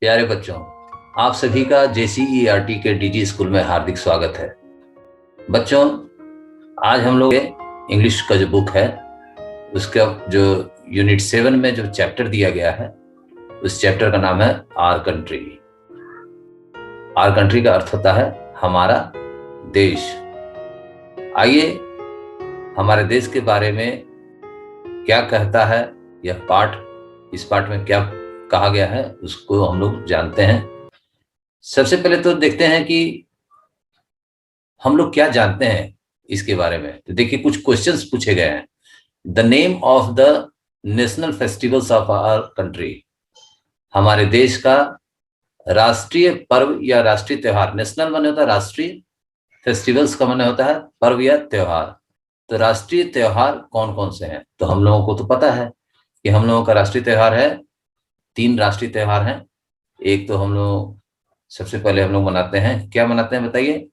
प्यारे बच्चों, आप सभी का JCERT के DG स्कूल में हार्दिक स्वागत है। बच्चों, आज हम लोग इंग्लिश का जो बुक है उसका जो यूनिट 7 में जो चैप्टर दिया गया है उस चैप्टर का नाम है आवर कंट्री। आवर कंट्री का अर्थ होता है हमारा देश। आइए हमारे देश के बारे में क्या कहता है यह पाठ, इस पाठ में क्या कहा गया है उसको हम लोग जानते हैं। सबसे पहले तो देखते हैं कि हम लोग क्या जानते हैं इसके बारे में। तो देखिए, कुछ क्वेश्चंस पूछे गए हैं। The name of the national festivals of our country. हमारे देश का राष्ट्रीय पर्व या राष्ट्रीय त्योहार। नेशनल माने होता है राष्ट्रीय, फेस्टिवल्स का माने होता है पर्व या त्योहार। तो राष्ट्रीय त्योहार कौन कौन से हैं? तो हम लोगों को तो पता है कि हम लोगों का राष्ट्रीय त्योहार है, 3 राष्ट्रीय त्योहार हैं। एक तो हम लोग सबसे पहले हम लोग मनाते हैं, क्या मनाते हैं बताइए?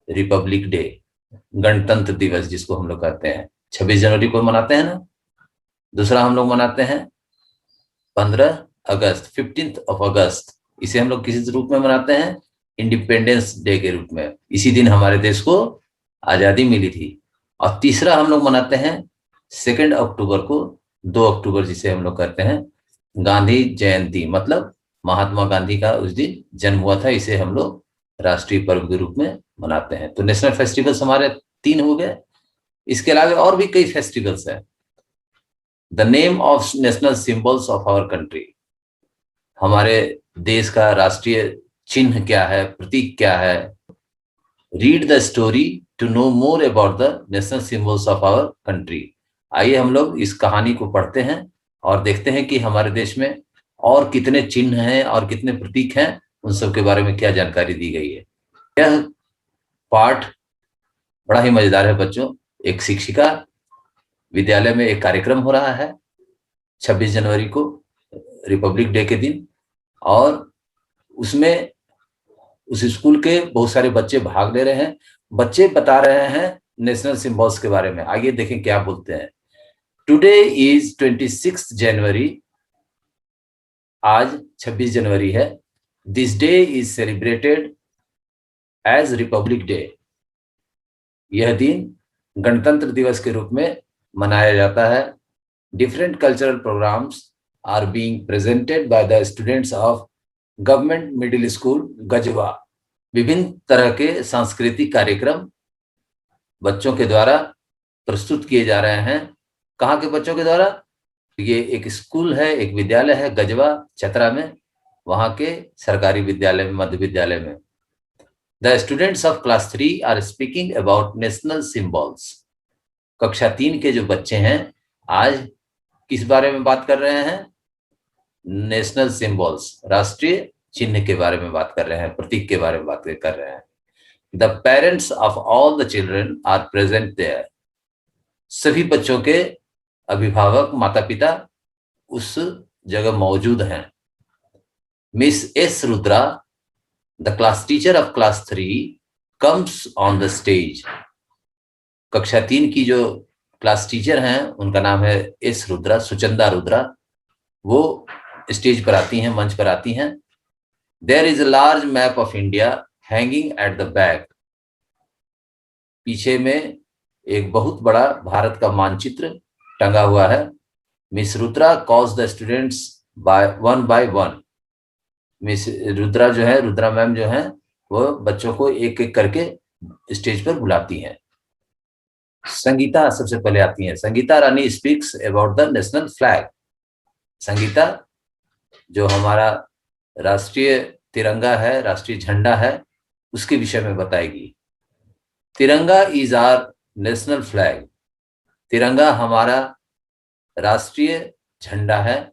रिपब्लिक डे, गणतंत्र दिवस जिसको हम लोग कहते हैं, 26 जनवरी को मनाते हैं ना। दूसरा हम लोग मनाते हैं 15 अगस्त, 15th ऑफ अगस्त। इसे हम लोग किस रूप में मनाते हैं? इंडिपेंडेंस डे के रूप में। इसी दिन हमारे देश को आजादी मिली थी। और तीसरा हम लोग मनाते हैं 2 अक्टूबर को, 2 अक्टूबर जिसे हम लोग कहते हैं गांधी जयंती, मतलब महात्मा गांधी का उस दिन जन्म हुआ था। इसे हम लोग राष्ट्रीय पर्व के रूप में मनाते हैं। तो नेशनल फेस्टिवल्स हमारे 3 हो गए। इसके अलावा और भी कई फेस्टिवल्स हैं। The name of national symbols of our country. हमारे देश का राष्ट्रीय चिन्ह क्या है, प्रतीक क्या है? Read the story to know more about the national symbols of our country. आइए हम लोग इस कहानी को पढ़ते हैं और देखते हैं कि हमारे देश में और कितने चिन्ह हैं और कितने प्रतीक हैं, उन सब के बारे में क्या जानकारी दी गई है। यह पाठ बड़ा ही मजेदार है बच्चों। एक शिक्षिका, विद्यालय में एक कार्यक्रम हो रहा है 26 जनवरी को, रिपब्लिक डे के दिन, और उसमें उस स्कूल के बहुत सारे बच्चे भाग ले रहे हैं। बच्चे बता रहे हैं नेशनल सिंबल्स के बारे में। आइए देखें क्या बोलते हैं। Today is 26 January. आज 26 जनवरी है। This day is celebrated as Republic Day. यह दिन गणतंत्र दिवस के रूप में मनाया जाता है। Different cultural programs are being presented by the students of government middle school Gajwa. विभिन्न तरह के सांस्कृतिक कार्यक्रम बच्चों के द्वारा प्रस्तुत किए जा रहे हैं। कहाँ के बच्चों के द्वारा? ये एक स्कूल है, एक विद्यालय है गजवा, चतरा में, वहां के सरकारी विद्यालय में, मध्य विद्यालय में। The students of class 3 are speaking about national symbols. कक्षा 3 के जो बच्चे हैं आज किस बारे में बात कर रहे हैं? नेशनल सिंबल्स, राष्ट्रीय चिन्ह के बारे में बात कर रहे हैं, प्रतीक के बारे में बात कर रहे हैं। The parents of all the children are present there. सभी बच्चों के अभिभावक, माता पिता उस जगह मौजूद हैं। Miss S Rudra, the class teacher of class 3, comes on the stage. कक्षा 3 की जो क्लास टीचर हैं उनका नाम है एस रुद्रा, सुचंदा रुद्रा। वो स्टेज पर आती हैं, मंच पर आती हैं। There is a large map of India hanging at the back. पीछे में एक बहुत बड़ा भारत का मानचित्र टंगा हुआ है। Miss Rudra calls the students by one. Miss Rudra जो है, रुद्रा मैम जो है, वो बच्चों को एक एक करके स्टेज पर बुलाती हैं। संगीता सबसे पहले आती हैं। Sangeeta Rani speaks about the national flag. Sangeeta जो हमारा राष्ट्रीय तिरंगा है, राष्ट्रीय झंडा है, उसके विषय में बताएगी। तिरंगा इज आवर नेशनल फ्लैग। तिरंगा हमारा राष्ट्रीय झंडा है।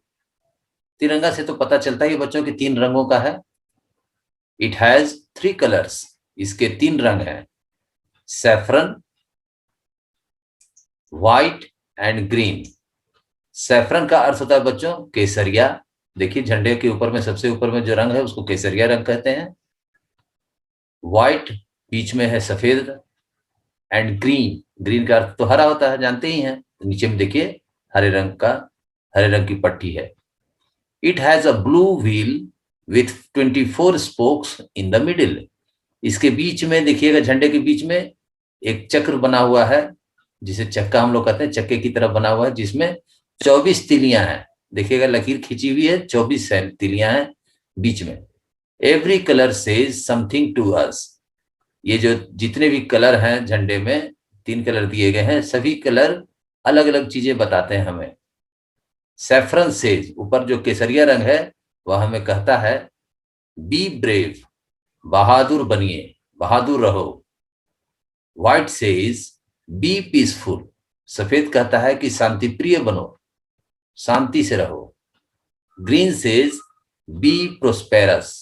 तिरंगा से तो पता चलता है बच्चों के 3 रंगों का है। It has 3 colours. इसके 3 रंग हैं, saffron, white and green. Saffron का अर्थ होता है बच्चों केसरिया। देखिए झंडे के ऊपर में, सबसे ऊपर में जो रंग है उसको केसरिया रंग कहते हैं। व्हाइट बीच में है सफेद, एंड ग्रीन, ग्रीन का अर्थ तो हरा होता है, जानते ही हैं। तो नीचे में देखिए हरे रंग की पट्टी है। It has a blue wheel with 24 spokes in the middle. इसके बीच में देखिएगा, झंडे के बीच में एक चक्र बना हुआ है, जिसे चक्का हम लोग कहते हैं, चक्के की तरह बना हुआ है, जिसमें 24 तिलियां हैं। देखिएगा लकीर खींची हुई है, 24 तिलियां हैं बीच में। Every colour says something to us. ये जो जितने भी कलर हैं झंडे में, 3 कलर दिए गए हैं, सभी कलर अलग अलग चीजें बताते हैं हमें। सैफरन सेज, ऊपर जो केसरिया रंग है वह हमें कहता है बी ब्रेव, बहादुर बनिए, बहादुर रहो। व्हाइट सेज बी पीसफुल, सफेद कहता है कि शांति प्रिय बनो, शांति से रहो। ग्रीन सेज बी प्रोस्पेरस,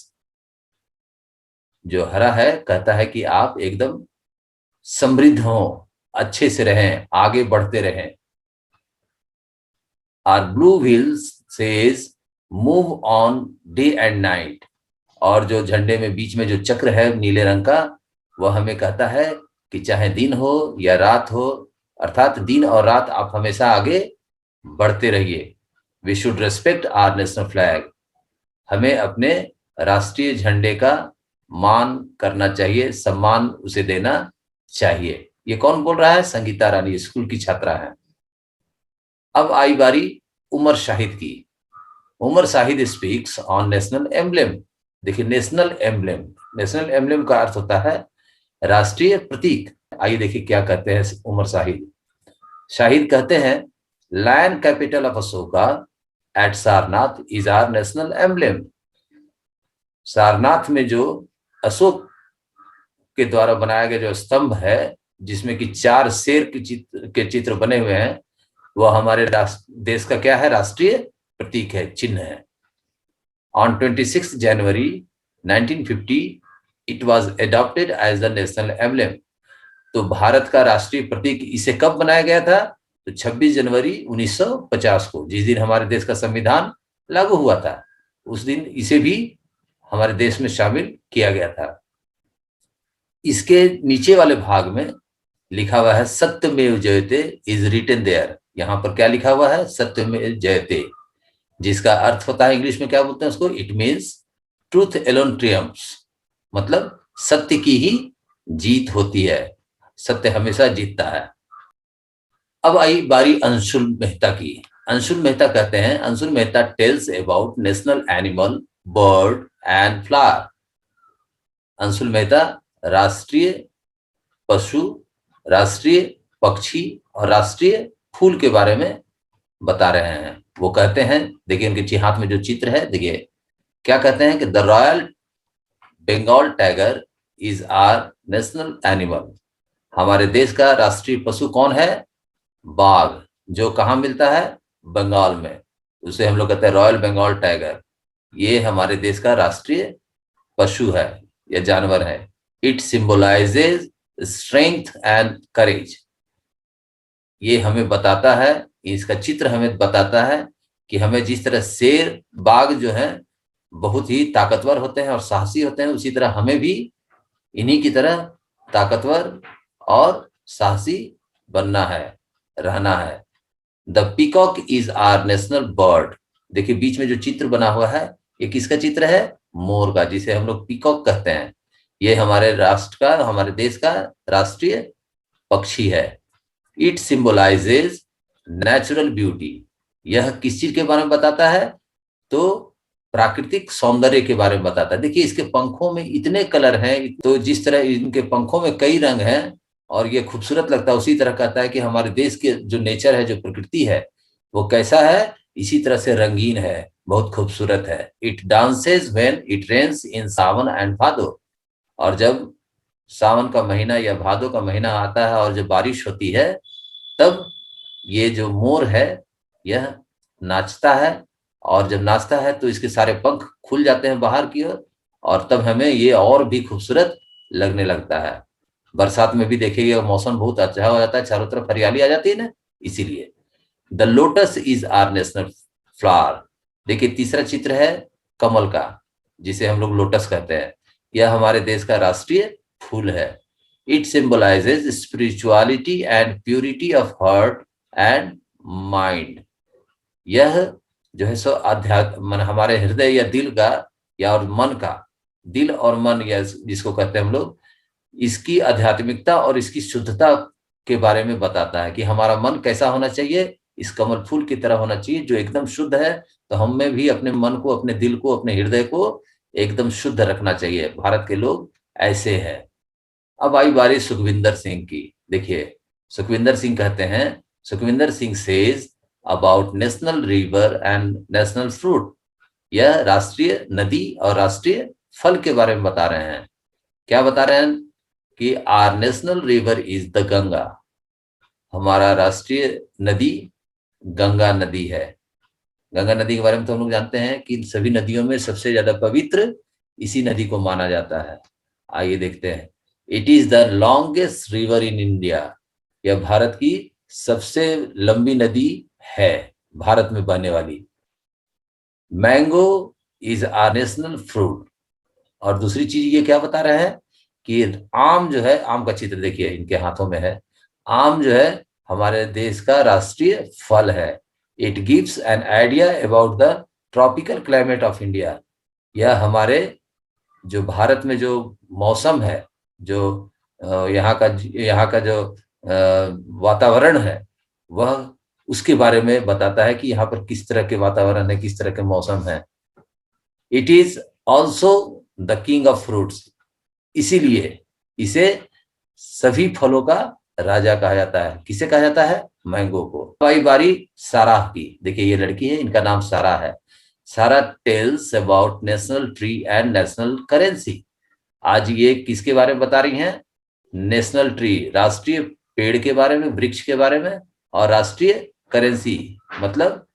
जो हरा है कहता है कि आप एकदम समृद्ध हो, अच्छे से रहें, आगे बढ़ते रहें। और blue wheels says move on day and night, और जो झंडे में बीच में जो चक्र है नीले रंग का, वह हमें कहता है कि चाहे दिन हो या रात हो, अर्थात दिन और रात आप हमेशा आगे बढ़ते रहिए। We should respect our national flag, हमें अपने राष्ट्रीय झंडे का मान करना चाहिए, सम्मान उसे देना चाहिए। ये कौन बोल रहा है? संगीता रानी, स्कूल की छात्रा है। अब आई बारी उमर शाहिद की। Umar Shahid speaks on national emblem. देखिए नेशनल एम्ब्लेम, नेशनल एम्ब्लेम का अर्थ होता है राष्ट्रीय प्रतीक। आइए देखिए क्या कहते हैं उमर शाहिद। शाहिद कहते हैं, lion capital of Ashoka at Sarnath is our national emblem. Sarnath में जो अशोक के द्वारा बनाया गया जो स्तंभ है, जिसमें कि 4 शेर के चित्र बने हुए हैं, वह हमारे देश का क्या है? राष्ट्रीय प्रतीक है, चिन्ह है। On 26 January 1950 it was adopted as the national emblem. तो भारत का राष्ट्रीय प्रतीक इसे कब बनाया गया था? तो 26 जनवरी 1950 को, जिस दिन हमारे देश का संविधान लागू हुआ था, उस दिन इसे भी हमारे देश में शामिल किया गया था। इसके नीचे वाले भाग में लिखा हुआ है सत्यमेव जयते इज रिटन देयर। यहां पर क्या लिखा हुआ है? सत्यमेव जयते, जिसका अर्थ होता है, इंग्लिश में क्या बोलते हैं उसको? इट मीन्स ट्रूथ एलोन ट्रियम्फ्स, मतलब सत्य की ही जीत होती है, सत्य हमेशा जीतता है। अब आई बारी अंशुल मेहता की। अंशुल मेहता कहते हैं, Anshul Mehta tells about national animal, bird and flower. Anshul Mehta राष्ट्रीय पशु, राष्ट्रीय पक्षी और राष्ट्रीय फूल के बारे में बता रहे हैं। वो कहते हैं, देखिए उनके हाथ में जो चित्र है, देखिए क्या कहते हैं कि the royal Bengal tiger is our national animal. हमारे देश का राष्ट्रीय पशु कौन है? बाघ, जो कहाँ मिलता है? बंगाल में। उसे हम लोग कहते हैं रॉयल बंगाल टाइगर। ये हमारे देश का राष्ट्रीय पशु है या जानवर है। It symbolises strength and courage. ये हमें बताता है, इसका चित्र हमें बताता है कि हमें जिस तरह शेर, बाघ जो है बहुत ही ताकतवर होते हैं और साहसी होते हैं, उसी तरह हमें भी इन्हीं की तरह ताकतवर और साहसी बनना है, रहना है। The peacock is our national bird. देखिए बीच में जो चित्र बना हुआ है, ये किसका चित्र है? मोर का, जिसे हम लोग पीकॉक कहते हैं। ये हमारे राष्ट्र का, हमारे देश का राष्ट्रीय पक्षी है। It symbolises natural beauty. यह किस चीज के बारे में बताता है? तो प्राकृतिक सौंदर्य के बारे में बताता है। देखिए इसके पंखों में इतने कलर हैं, तो जिस तरह इनके पंखों में कई रंग हैं और ये खूबसूरत लगता है, उसी तरह कहता है कि हमारे देश के जो नेचर है, जो प्रकृति है, वो कैसा है? इसी तरह से रंगीन है, बहुत खूबसूरत है। It dances when it rains in Sawan and Bhado. और जब सावन का महीना या भादो का महीना आता है और जब बारिश होती है, तब ये जो मोर है यह नाचता है, और जब नाचता है तो इसके सारे पंख खुल जाते हैं बाहर की ओर, और तब हमें ये और भी खूबसूरत लगने लगता है। बरसात में भी देखिएगा मौसम बहुत अच्छा हो जाता है, चारों तरफ हरियाली आ जाती है ना, इसीलिए। The lotus is our national flower. देखिए तीसरा चित्र है कमल का, जिसे हम लोग लोटस कहते हैं। यह हमारे देश का राष्ट्रीय फूल है। It symbolises spirituality and purity of heart and mind. यह जो है सो आध्यात्म, हमारे हृदय या दिल का या और मन का, दिल और मन या जिसको कहते हैं हम लोग, इसकी आध्यात्मिकता और इसकी शुद्धता के बारे में बताता है कि हमारा मन कैसा होना चाहिए, इस कमल फूल की तरह होना चाहिए जो एकदम शुद्ध है। तो हमें भी अपने मन को, अपने दिल को, अपने हृदय को एकदम शुद्ध रखना चाहिए। भारत के लोग ऐसे हैं। अब आई बारी सुखविंदर सिंह की। देखिए सुखविंदर सिंह कहते हैं, Sukhwinder Singh says about national river and national fruit. यह राष्ट्रीय नदी और राष्ट्रीय फल के बारे में बता रहे हैं। क्या बता रहे हैं कि our national river is the Ganga. हमारा राष्ट्रीय नदी गंगा नदी है। गंगा नदी के बारे में तो हम लोग जानते हैं कि सभी नदियों में सबसे ज्यादा पवित्र इसी नदी को माना जाता है। आइए देखते हैं। It is the longest river in India. यह भारत की सबसे लंबी नदी है, भारत में बहने वाली। Mango is our national fruit. और दूसरी चीज ये क्या बता रहे हैं कि आम जो है, आम का चित्र देखिए इनके हाथों में है। आम जो है हमारे देश का राष्ट्रीय फल है। It gives an idea about the tropical climate of India. यह हमारे जो भारत में जो मौसम है, जो यहाँ का जो वातावरण है, वह उसके बारे में बताता है कि यहाँ पर किस तरह के वातावरण है, किस तरह के मौसम है। It is also the king of fruits. इसीलिए इसे सभी फलों का राजा कहा जाता है। किसे कहा जाता है? मैंगो को। भाई बारी साराह की। देखिए ये लड़की है, इनका नाम सारा है। सारा tells about national tree and national currency. आज ये किसके बारे में बता रही हैं? नेशनल ट्री, राष्ट्रीय पेड़ के बारे में, वृक्ष के बारे में, और राष्ट्रीय करेंसी मतलब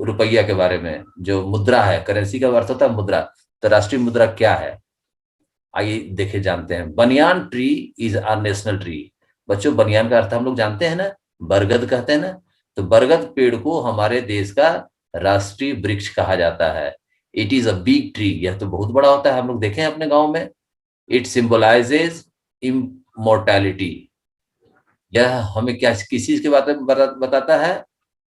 रुपया के बारे में। जो मुद्रा है, करेंसी का अर्थ होता है मुद्रा, तो राष्ट्रीय मुद्रा क्या है आइए देखे जानते हैं। Banyan tree is our national tree. बच्चों बनियान का अर्थ हम लोग जानते हैं ना, बरगद कहते हैं ना। तो बरगद पेड़ को हमारे देश का राष्ट्रीय वृक्ष कहा जाता है। It is a big tree. यह तो बहुत बड़ा होता है, हम लोग देखे हैं अपने गांव में। It symbolises immortality. यह हमें क्या, किस चीज के बारे में बताता है?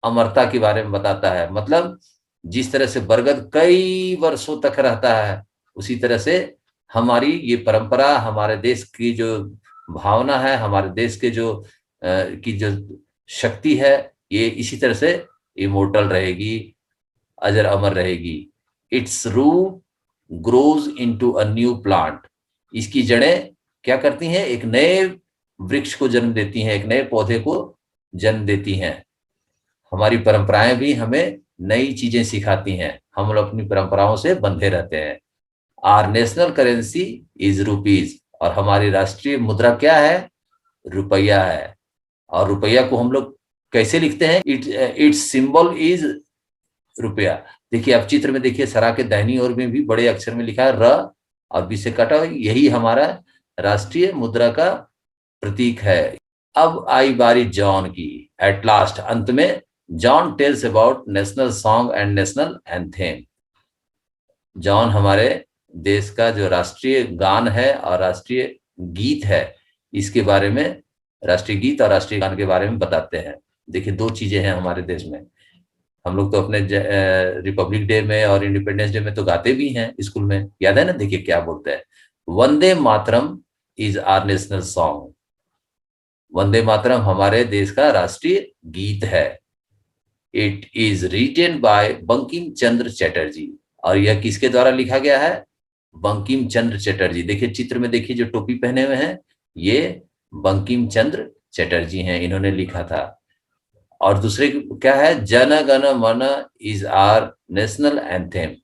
अमरता के बारे में बताता है। मतलब जिस तरह से बरगद कई वर्षों तक रहता है, उसी तरह से हमारी ये परंपरा, हमारे देश की जो भावना है, हमारे देश के जो की जो शक्ति है, ये इसी तरह से इमोर्टल रहेगी, अजर अमर रहेगी। Its root grows into a new plant. इसकी जड़ें क्या करती हैं? एक नए वृक्ष को जन्म देती हैं, एक नए पौधे को जन्म देती हैं। हमारी परंपराएं भी हमें नई चीजें सिखाती हैं। हम लोग अपनी परंपराओं से बंधे रहते हैं। Our national currency is rupees. और हमारी राष्ट्रीय मुद्रा क्या है? रुपया है। और रुपया को हम लोग कैसे लिखते हैं? इट्स सिंबल इज रुपया। देखिए आप चित्र में देखिए, सरा के दाहिनी ओर में भी बड़े अक्षर में लिखा है र और बी से कटा। यही हमारा राष्ट्रीय मुद्रा का प्रतीक है। अब आई बारी जॉन की। एट लास्ट, अंत में John tells about national song and national anthem. John हमारे देश का जो राष्ट्रीय गान है और राष्ट्रीय गीत है, इसके बारे में, राष्ट्रीय गीत और राष्ट्रीय गान के बारे में बताते हैं। देखिए दो चीजें हैं हमारे देश में। हम लोग तो अपने रिपब्लिक डे में और इंडिपेंडेंस डे में तो गाते भी हैं स्कूल में, याद है ना? देखिए क्या बोलते हैं, Vande Mataram is our national song. Vande Mataram हमारे देश का राष्ट्रीय गीत है। It is written by Bankim Chandra Chatterjee. और यह किसके द्वारा लिखा गया है? बंकिम चंद्र चटर्जी। देखिए चित्र में देखिए, जो टोपी पहने हुए हैं ये बंकिम चंद्र चटर्जी हैं, इन्होंने लिखा था। और दूसरे क्या है? जन गण मन इज आर नेशनल एंथेम।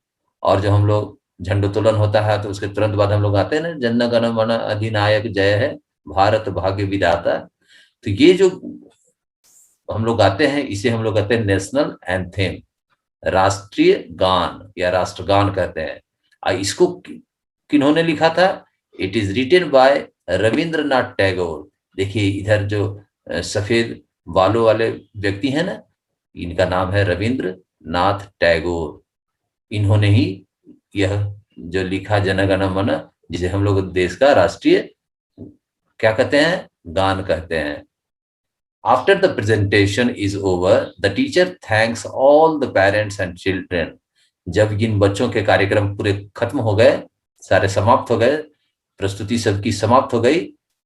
और जो हम लोग झंडोत्तोलन होता है तो उसके तुरंत बाद हम लोग आते हैं ना, जन गण मन अधिनायक जय है, भारत भाग्य विधाता। तो ये जो हम लोग गाते हैं, इसे हम लोग कहते हैं नेशनल एंथेम, राष्ट्रीय गान या राष्ट्रगान कहते हैं। इसको किन्होंने लिखा था? It is written bye Rabindranath Tagore. देखिए इधर जो सफेद बालों वाले व्यक्ति हैं ना, इनका नाम है रविंद्रनाथ टैगोर। इन्होंने ही यह जो लिखा जनगण मन, जिसे हम लोग देश का राष्ट्रीय क्या कहते हैं? गान कहते हैं। After the presentation is over, the teacher thanks all the parents and children. जब इन बच्चों के कार्यक्रम पूरे खत्म हो गए, सारे समाप्त हो गए, प्रस्तुति सबकी समाप्त हो गई,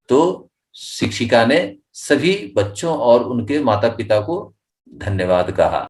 तो शिक्षिका ने सभी बच्चों और उनके माता पिता को धन्यवाद कहा।